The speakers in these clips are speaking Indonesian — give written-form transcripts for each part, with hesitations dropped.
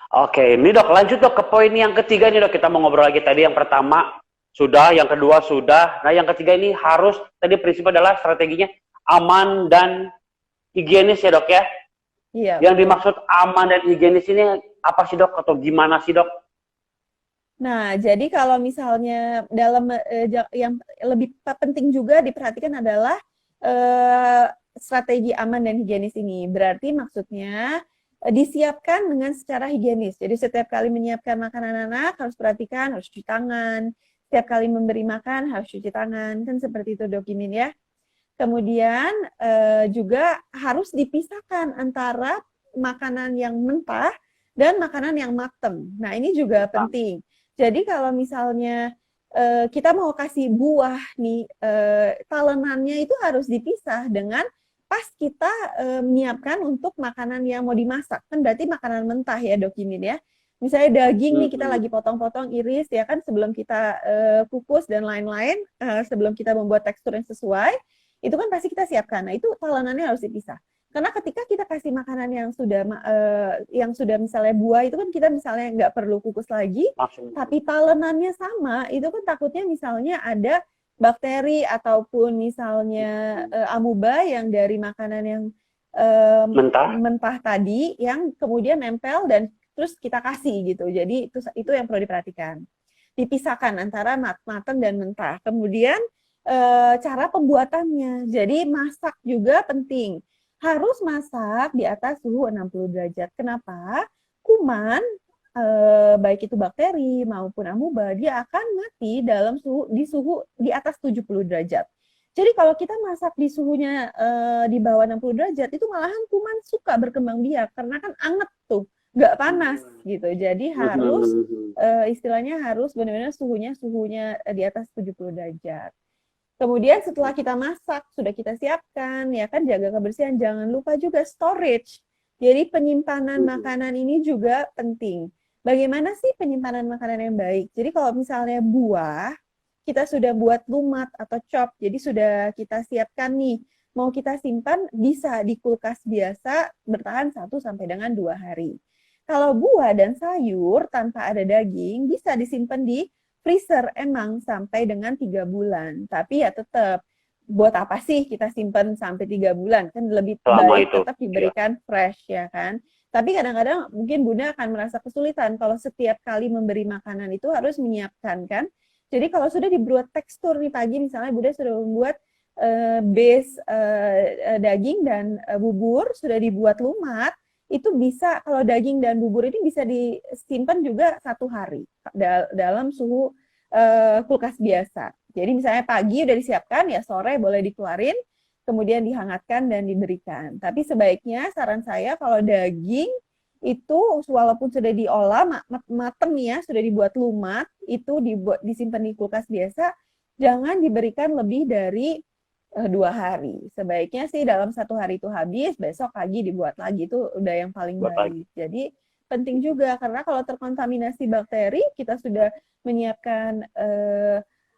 Oke, ini dok, lanjut dok ke poin yang ketiga nih dok. Kita mau ngobrol lagi tadi yang pertama sudah, yang kedua sudah. Nah yang ketiga ini harus, tadi prinsipnya adalah strateginya aman dan higienis ya dok ya. Iya, Yang betul. dimaksud aman dan higienis ini apa sih dok? Atau gimana sih dok? Nah, jadi kalau misalnya dalam yang lebih penting juga diperhatikan adalah eh, strategi aman dan higienis ini. Berarti maksudnya disiapkan dengan secara higienis. Jadi setiap kali menyiapkan makanan anak harus perhatikan, harus cuci tangan. Setiap kali memberi makan harus cuci tangan. Kan seperti itu Dokimin ya. Kemudian juga harus dipisahkan antara makanan yang mentah dan makanan yang mateng. Nah, ini juga penting. Jadi kalau misalnya kita mau kasih buah nih, talenannya itu harus dipisah dengan pas kita menyiapkan untuk makanan yang mau dimasak. Kan berarti makanan mentah ya, Dokimin ya. Misalnya daging nih kita lagi potong-potong iris ya kan sebelum kita kukus dan lain-lain, sebelum kita membuat tekstur yang sesuai, itu kan pasti kita siapkan. Nah, itu talenannya harus dipisah. Karena ketika kita kasih makanan yang sudah misalnya buah itu kan kita misalnya nggak perlu kukus lagi, Langsung. tapi talenannya sama, itu kan takutnya misalnya ada bakteri ataupun misalnya amuba yang dari makanan yang Mentah. mentah tadi yang kemudian nempel dan terus kita kasih gitu. Jadi itu yang perlu diperhatikan. Dipisahkan antara matang dan mentah. Kemudian cara pembuatannya. Jadi masak juga penting. Harus masak di atas suhu 60 derajat. Kenapa? Kuman baik itu bakteri maupun amuba dia akan mati dalam suhu di atas 70 derajat. Jadi kalau kita masak di suhunya di bawah 60 derajat itu malahan kuman suka berkembang biak karena kan anget tuh, nggak panas gitu. Jadi harus istilahnya harus benar-benar suhunya suhunya di atas 70 derajat. Kemudian setelah kita masak, sudah kita siapkan, ya kan jaga kebersihan. Jangan lupa juga storage. Jadi penyimpanan makanan ini juga penting. Bagaimana sih penyimpanan makanan yang baik? Jadi kalau misalnya buah, kita sudah buat lumat atau chop, jadi sudah kita siapkan nih, mau kita simpan bisa di kulkas biasa bertahan 1 sampai dengan 2 hari. Kalau buah dan sayur tanpa ada daging bisa disimpan di freezer emang sampai dengan 3 bulan. Tapi ya tetap buat apa sih kita simpan sampai 3 bulan? Kan lebih Selama baik itu. tetap Iya. diberikan fresh ya kan. Tapi kadang-kadang mungkin Bunda akan merasa kesulitan kalau setiap kali memberi makanan itu harus menyiapkan kan. Jadi kalau sudah dibuat tekstur nih pagi misalnya Bunda sudah membuat base daging dan bubur sudah dibuat lumat, itu bisa kalau daging dan bubur ini bisa disimpan juga 1 hari dalam suhu kulkas biasa. Jadi misalnya pagi udah disiapkan, ya sore boleh dikeluarin, kemudian dihangatkan dan diberikan. Tapi sebaiknya saran saya kalau daging itu walaupun sudah diolah mateng ya, sudah dibuat lumat, itu disimpan di kulkas biasa, jangan diberikan lebih dari 2 hari. Sebaiknya sih dalam 1 hari itu habis, besok pagi dibuat lagi itu udah yang paling Buat lagi. baik. Jadi penting juga karena kalau terkontaminasi bakteri kita sudah menyiapkan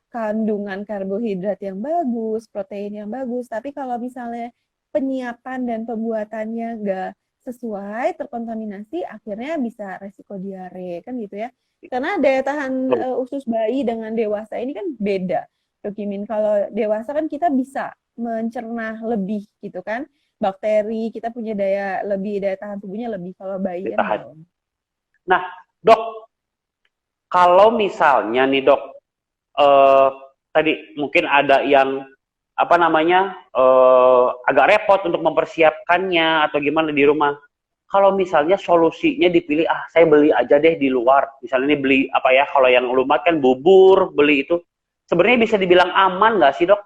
kandungan karbohidrat yang bagus, protein yang bagus. Tapi kalau misalnya penyiapan dan pembuatannya nggak sesuai, terkontaminasi, akhirnya bisa resiko diare kan gitu ya. Karena daya tahan usus bayi dengan dewasa ini kan beda. Dokimin kalau dewasa kan kita bisa mencerna lebih gitu kan bakteri kita punya daya tahan tubuhnya lebih kalau bayi kan Ditahan. belum. Nah, dok, kalau misalnya nih dok, eh, tadi mungkin ada yang apa namanya agak repot untuk mempersiapkannya atau gimana di rumah. Kalau misalnya solusinya dipilih, ah saya beli aja deh di luar. Misalnya ini beli apa ya, kalau yang lumat kan bubur, beli itu. Sebenarnya bisa dibilang aman nggak sih dok?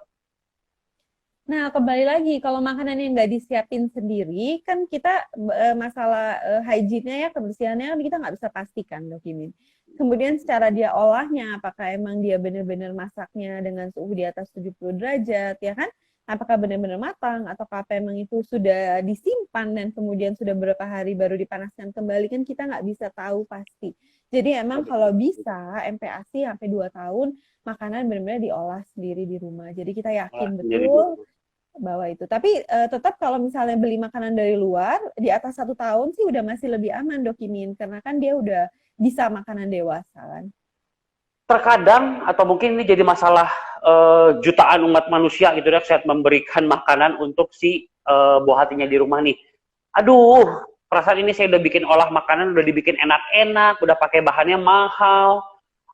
Nah, kembali lagi, kalau makanan yang nggak disiapin sendiri, kan kita masalah hygiene-nya ya, kebersihannya kita nggak bisa pastikan, Dok Imin. Kemudian secara dia olahnya, apakah emang dia benar-benar masaknya dengan suhu di atas 70 derajat, ya kan? Apakah benar-benar matang, atau apa emang itu sudah disimpan dan kemudian sudah beberapa hari baru dipanaskan kembali, kan kita nggak bisa tahu pasti. Jadi emang kalau bisa, MPASI sampai 2 tahun, makanan benar-benar diolah sendiri di rumah. Jadi kita Olah yakin sendiri di betul rumah. bawa itu. Tapi tetap kalau misalnya beli makanan dari luar di atas 1 tahun sih udah masih lebih aman Dok Imin, karena kan dia udah bisa makanan dewasa kan. Terkadang atau mungkin ini jadi masalah jutaan umat manusia gitu dok, saat memberikan makanan untuk si buah hatinya di rumah nih. Aduh, perasaan ini saya udah bikin olah makanan, udah dibikin enak-enak, udah pakai bahannya mahal,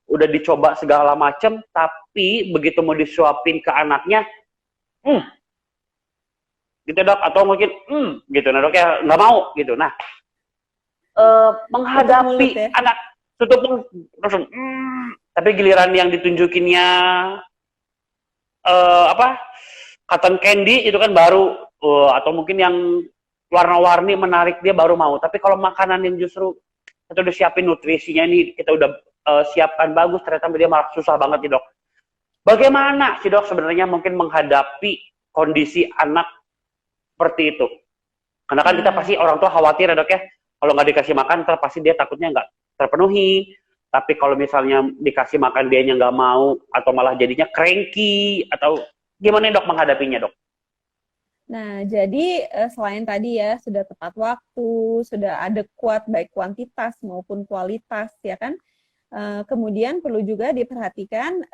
udah dicoba segala macem, tapi begitu mau disuapin ke anaknya, hmm, gitu dok, atau mungkin gitu, nah dok ya nggak mau gitu. Nah, Tutup mulut menghadapi ya. anak tutup langsung, tapi giliran yang ditunjukinnya apa cotton candy itu kan baru, atau mungkin yang warna-warni menarik dia baru mau. Tapi kalau makanan yang justru kita udah siapin nutrisinya ini, kita udah siapkan bagus, ternyata dia malah susah banget nih dok. Bagaimana sih dok sebenarnya mungkin menghadapi kondisi anak seperti itu? Karena kan kita pasti orang tua khawatir ya dok ya, kalau nggak dikasih makan pasti dia takutnya nggak terpenuhi. Tapi kalau misalnya dikasih makan dianya nggak mau, atau malah jadinya cranky, atau gimana dok menghadapinya dok? Nah, jadi selain tadi ya sudah tepat waktu, sudah adekuat baik kuantitas maupun kualitas ya kan. Kemudian perlu juga diperhatikan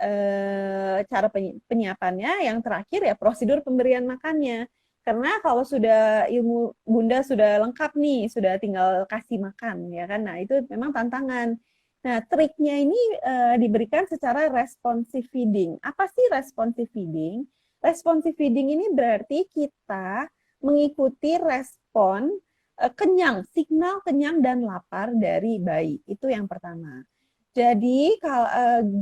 cara penyiapannya. Yang terakhir ya prosedur pemberian makannya. Karena kalau sudah ilmu Bunda sudah lengkap nih, sudah tinggal kasih makan ya kan. Nah, itu memang tantangan. Nah, triknya ini diberikan secara responsive feeding. Apa sih responsive feeding? Responsive feeding ini berarti kita mengikuti respon kenyang, signal kenyang dan lapar dari bayi. Itu yang pertama. Jadi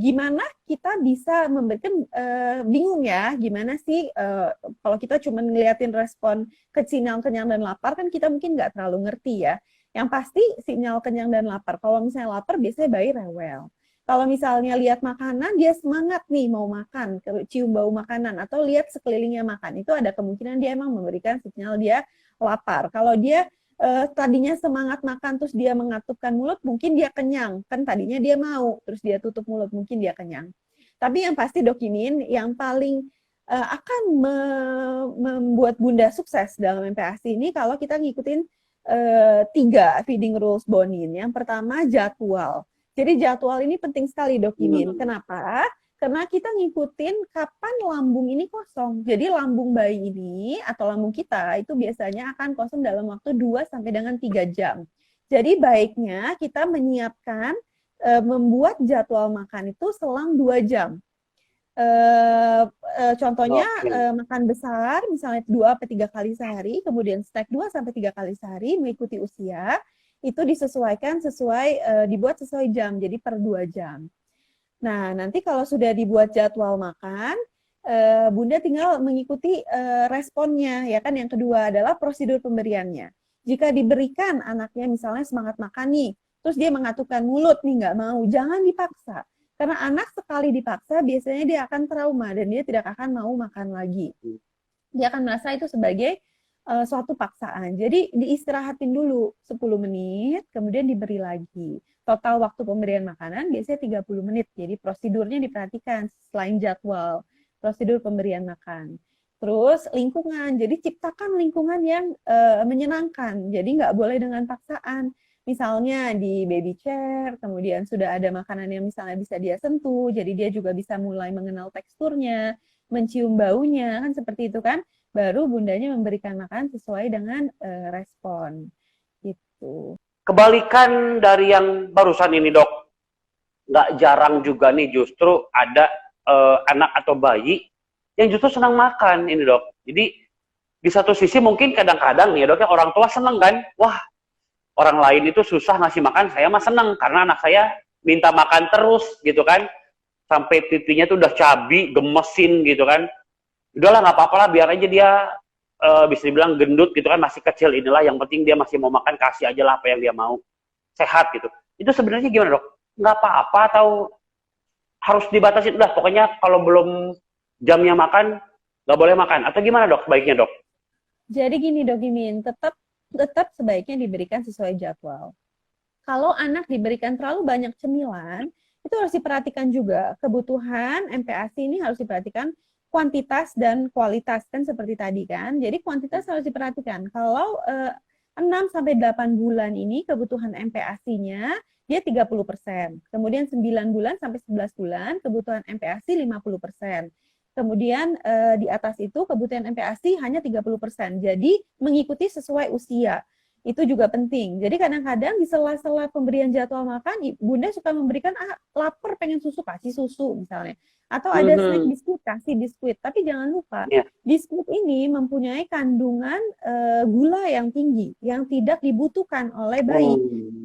gimana kita bisa memberikan, bingung ya, gimana sih kalau kita cuma ngeliatin respon ke sinyal kenyang dan lapar kan kita mungkin nggak terlalu ngerti ya. Yang pasti sinyal kenyang dan lapar. Kalau misalnya lapar biasanya bayi rewel. Kalau misalnya lihat makanan, dia semangat nih mau makan, cium bau makanan, atau lihat sekelilingnya makan, itu ada kemungkinan dia emang memberikan sinyal dia lapar. Kalau dia tadinya semangat makan, terus dia mengatupkan mulut, mungkin dia kenyang. Kan tadinya dia mau, terus dia tutup mulut, mungkin dia kenyang. Tapi yang pasti Dok Imin, yang paling akan membuat Bunda sukses dalam MPASI ini, kalau kita ngikutin 3 feeding rules Bonin. Yang pertama, jadwal. Jadi jadwal ini penting sekali Dok Imin. Kenapa? Karena kita ngikutin kapan lambung ini kosong. Jadi lambung bayi ini atau lambung kita itu biasanya akan kosong dalam waktu 2 sampai dengan 3 jam. Jadi baiknya kita menyiapkan membuat jadwal makan itu selang 2 jam. Contohnya makan besar misalnya 2 sampai 3 kali sehari, kemudian snack 2 sampai 3 kali sehari mengikuti usia. Itu disesuaikan dibuat sesuai jam, jadi per 2 jam. Nah, nanti kalau sudah dibuat jadwal makan, Bunda tinggal mengikuti responnya, ya kan. Yang kedua adalah prosedur pemberiannya. Jika diberikan anaknya misalnya semangat makan nih, terus dia mengatupkan mulut nih, nggak mau, jangan dipaksa. Karena anak sekali dipaksa, biasanya dia akan trauma dan dia tidak akan mau makan lagi. Dia akan merasa itu sebagai suatu paksaan. Jadi diistirahatin dulu 10 menit, kemudian diberi lagi. Total waktu pemberian makanan biasanya 30 menit. Jadi prosedurnya diperhatikan selain jadwal, prosedur pemberian makan. Terus lingkungan, jadi ciptakan lingkungan yang menyenangkan. Jadi nggak boleh dengan paksaan. Misalnya di baby chair, kemudian sudah ada makanan yang misalnya bisa dia sentuh, jadi dia juga bisa mulai mengenal teksturnya, mencium baunya, kan seperti itu kan. Baru bundanya memberikan makan sesuai dengan respon gitu. Kebalikan dari yang barusan ini dok, nggak jarang juga nih justru ada anak atau bayi yang justru senang makan ini dok. Jadi di satu sisi mungkin kadang-kadang nih dok ya, orang tua seneng kan, wah orang lain itu susah ngasih makan, saya mah seneng karena anak saya minta makan terus gitu kan, sampai pipinya tuh udah cabi, gemesin gitu kan. Udahlah nggak apa-apa lah, biar aja dia bisa dibilang gendut gitu kan, masih kecil, inilah yang penting dia masih mau makan, kasih aja lah apa yang dia mau, sehat gitu. Itu sebenarnya gimana dok? Nggak apa-apa atau harus dibatasi? Udah pokoknya kalau belum jamnya makan nggak boleh makan, atau gimana dok baiknya dok? Jadi gini Dok Imin, tetap sebaiknya diberikan sesuai jadwal. Kalau anak diberikan terlalu banyak cemilan, itu harus diperhatikan juga. Kebutuhan MPASI ini harus diperhatikan kuantitas dan kualitas kan seperti tadi kan. Jadi kuantitas harus diperhatikan. Kalau 6 sampai 8 bulan ini kebutuhan MPASI-nya dia 30%. Kemudian 9 bulan sampai 11 bulan kebutuhan MPASI 50%. Kemudian di atas itu kebutuhan MPASI hanya 30%. Jadi mengikuti sesuai usia. Itu juga penting. Jadi kadang-kadang di sela-sela pemberian jadwal makan, Bunda suka memberikan lapar pengen susu, kasih susu misalnya. Atau ada snack biskuit, kasih biskuit. Tapi jangan lupa, Yeah. biskuit ini mempunyai kandungan gula yang tinggi, yang tidak dibutuhkan oleh bayi.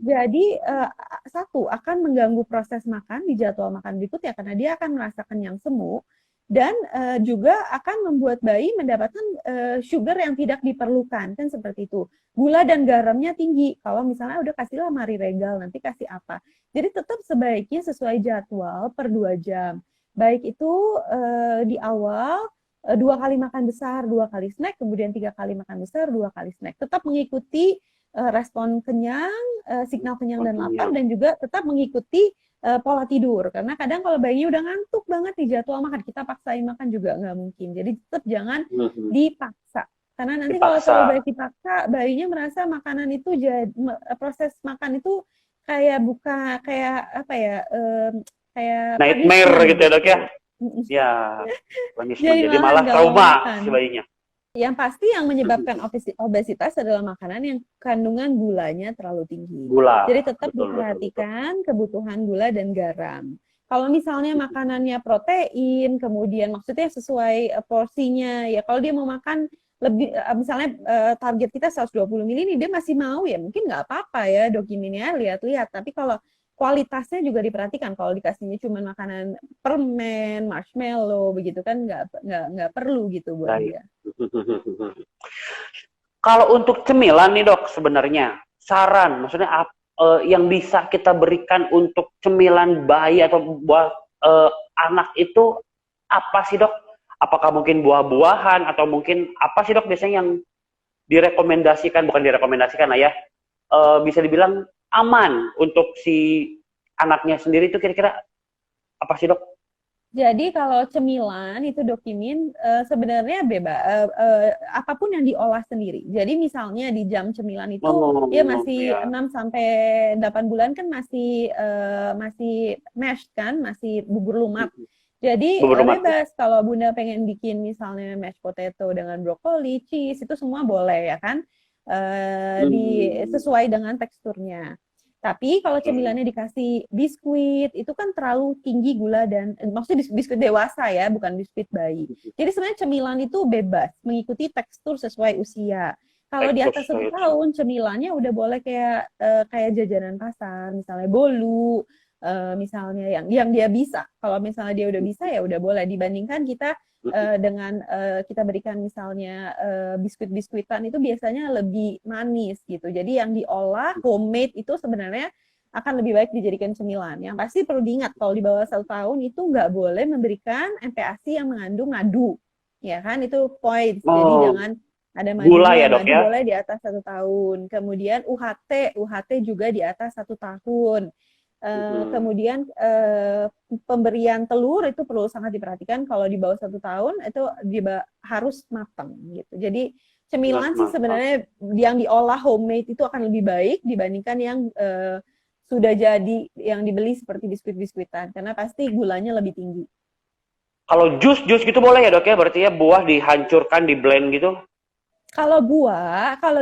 Jadi satu, akan mengganggu proses makan di jadwal makan berikutnya, karena dia akan merasa kenyang semu. Dan juga akan membuat bayi mendapatkan sugar yang tidak diperlukan, kan seperti itu. Gula dan garamnya tinggi. Kalau misalnya udah kasihlah Mari Regal, nanti kasih apa. Jadi tetap sebaiknya sesuai jadwal per 2 jam. Baik itu di awal 2 kali makan besar, 2 kali snack, kemudian 3 kali makan besar, 2 kali snack. Tetap mengikuti respon kenyang, signal kenyang dan lapar, dan juga tetap mengikuti pola tidur. Karena kadang kalau bayinya udah ngantuk banget di jadwal makan, kita paksain makan juga nggak mungkin. Jadi tetap jangan dipaksa. Karena nanti kalau terlalu banyak dipaksa, bayinya merasa makanan itu proses makan itu kayak kayak apa ya, kayak nightmare gitu ya, Dok ya. Ya, jadi malah trauma si bayinya. Yang pasti yang menyebabkan obesitas adalah makanan yang kandungan gulanya terlalu tinggi. Jadi tetap diperhatikan kebutuhan gula dan garam. Kalau misalnya makanannya protein, kemudian maksudnya sesuai porsinya, ya kalau dia mau makan lebih, misalnya target kita 120 ml, dia masih mau, ya mungkin nggak apa-apa ya, Dokiminnya lihat-lihat. Tapi kalau kualitasnya juga diperhatikan. Kalau dikasihnya cuma makanan permen, marshmallow, begitu kan nggak perlu gitu buat dia. Kalau untuk cemilan nih, Dok, sebenarnya saran, maksudnya yang bisa kita berikan untuk cemilan bayi atau buat anak itu apa sih, Dok? Apakah mungkin buah-buahan atau mungkin apa sih, Dok, biasanya yang direkomendasikan, bukan direkomendasikan lah ya, bisa dibilang aman untuk si anaknya sendiri itu kira-kira apa sih, Dok? Jadi kalau cemilan itu Dokimin sebenarnya bebas, apapun yang diolah sendiri. Jadi misalnya di jam cemilan itu dia masih 6 sampai 8 bulan kan masih mashed kan, masih bubur lumat. Jadi bebas kalau Bunda pengen bikin misalnya mashed potato dengan brokoli, cheese, itu semua boleh ya kan, sesuai dengan teksturnya. Tapi kalau cemilannya dikasih biskuit, itu kan terlalu tinggi gula dan maksudnya biskuit dewasa ya, bukan biskuit bayi. Jadi sebenarnya cemilan itu bebas, mengikuti tekstur sesuai usia. Kalau di atas 1 tahun, cemilannya udah boleh kayak jajanan pasar, misalnya bolu, misalnya yang dia bisa. Kalau misalnya dia udah bisa, ya udah boleh. Dibandingkan kita dengan kita berikan misalnya biskuit-biskuitan itu biasanya lebih manis gitu. Jadi yang diolah homemade itu sebenarnya akan lebih baik dijadikan cemilan. Yang pasti perlu diingat kalau di bawah 1 tahun itu nggak boleh memberikan MPASI yang mengandung madu, ya kan, itu poin. Jadi jangan ada madu, ya, Dok, madu ya? boleh di atas 1 tahun. Kemudian UHT juga di atas 1 tahun. Kemudian pemberian telur itu perlu sangat diperhatikan. Kalau di bawah 1 tahun itu harus matang gitu. Jadi cemilan sih sebenarnya yang diolah homemade itu akan lebih baik dibandingkan yang sudah jadi yang dibeli seperti biskuit-biskuitan, karena pasti gulanya lebih tinggi. Kalau jus gitu boleh ya, Dok ya? Berarti ya buah dihancurkan, di blend gitu? Kalau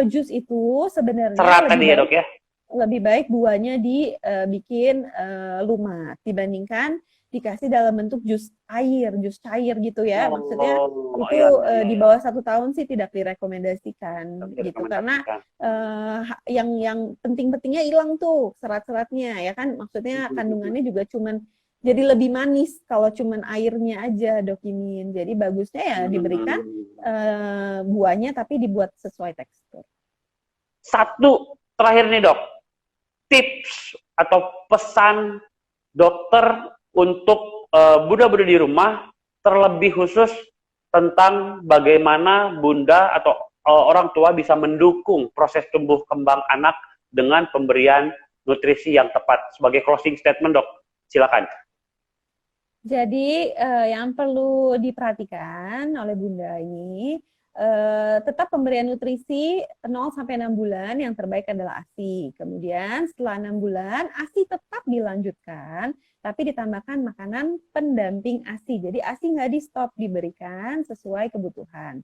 jus itu sebenarnya serat tadi ya, Dok ya? Lebih baik buahnya dibikin lumat dibandingkan dikasih dalam bentuk jus cair gitu ya. Maksudnya itu di bawah 1 tahun sih tidak direkomendasikan gitu, karena yang penting-pentingnya hilang tuh, serat-seratnya ya kan. Maksudnya kandungannya juga cuman jadi lebih manis kalau cuman airnya aja, Dokimin. Jadi bagusnya ya diberikan buahnya tapi dibuat sesuai tekstur. Satu terakhir nih, Dok, tips atau pesan dokter untuk bunda-bunda di rumah, terlebih khusus tentang bagaimana bunda atau orang tua bisa mendukung proses tumbuh kembang anak dengan pemberian nutrisi yang tepat. Sebagai closing statement, Dok, silakan. Jadi yang perlu diperhatikan oleh Bunda ini tetap pemberian nutrisi 0 sampai 6 bulan yang terbaik adalah ASI. Kemudian setelah 6 bulan ASI tetap dilanjutkan tapi ditambahkan makanan pendamping ASI. Jadi ASI nggak di-stop, diberikan sesuai kebutuhan.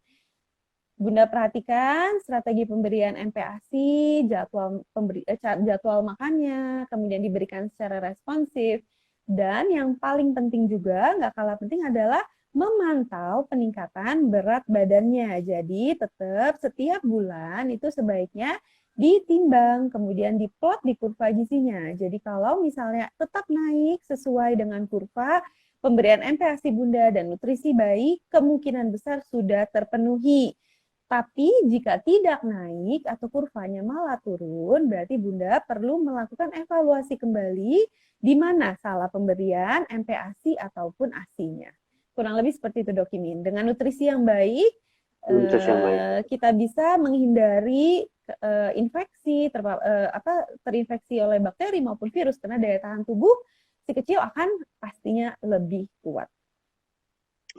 Bunda perhatikan strategi pemberian MPASI, jadwal makannya, kemudian diberikan secara responsif, dan yang paling penting juga, nggak kalah penting adalah memantau peningkatan berat badannya. Jadi tetap setiap bulan itu sebaiknya ditimbang, kemudian diplot di kurva gizinya. Jadi kalau misalnya tetap naik sesuai dengan kurva pemberian MPASI Bunda dan nutrisi bayi, kemungkinan besar sudah terpenuhi. Tapi jika tidak naik atau kurvanya malah turun, berarti Bunda perlu melakukan evaluasi kembali di mana salah pemberian MPASI ataupun ASI-nya. Kurang lebih seperti itu Dok Imin. Dengan nutrisi yang baik, kita bisa menghindari infeksi, terinfeksi oleh bakteri maupun virus, karena daya tahan tubuh si kecil akan pastinya lebih kuat.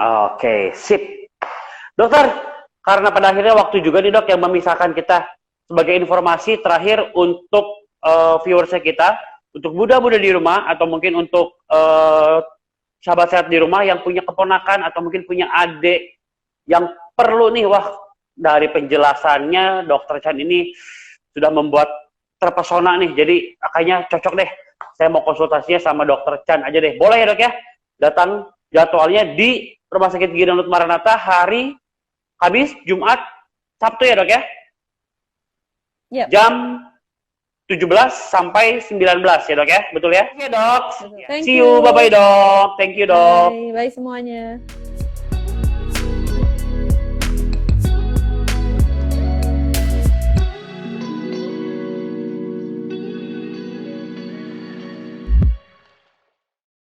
Oke, sip. Dokter, karena pada akhirnya waktu juga nih dok yang memisahkan kita, sebagai informasi terakhir untuk viewersnya kita, untuk Bunda-Bunda di rumah atau mungkin untuk sahabat sehat di rumah yang punya keponakan atau mungkin punya adik yang perlu nih, wah dari penjelasannya Dokter Chan ini sudah membuat terpesona nih, jadi kayaknya cocok deh, saya mau konsultasinya sama Dokter Chan aja deh. Boleh ya dok ya? Datang jadwalnya di Rumah Sakit Gigi dan Mulut Maranatha hari Kamis, Jumat, Sabtu ya dok ya? Yep. Jam 17 sampai 19 ya dok ya? Betul ya? Oke dok. Thank See you, bye-bye dok. Thank you dok. Bye semuanya.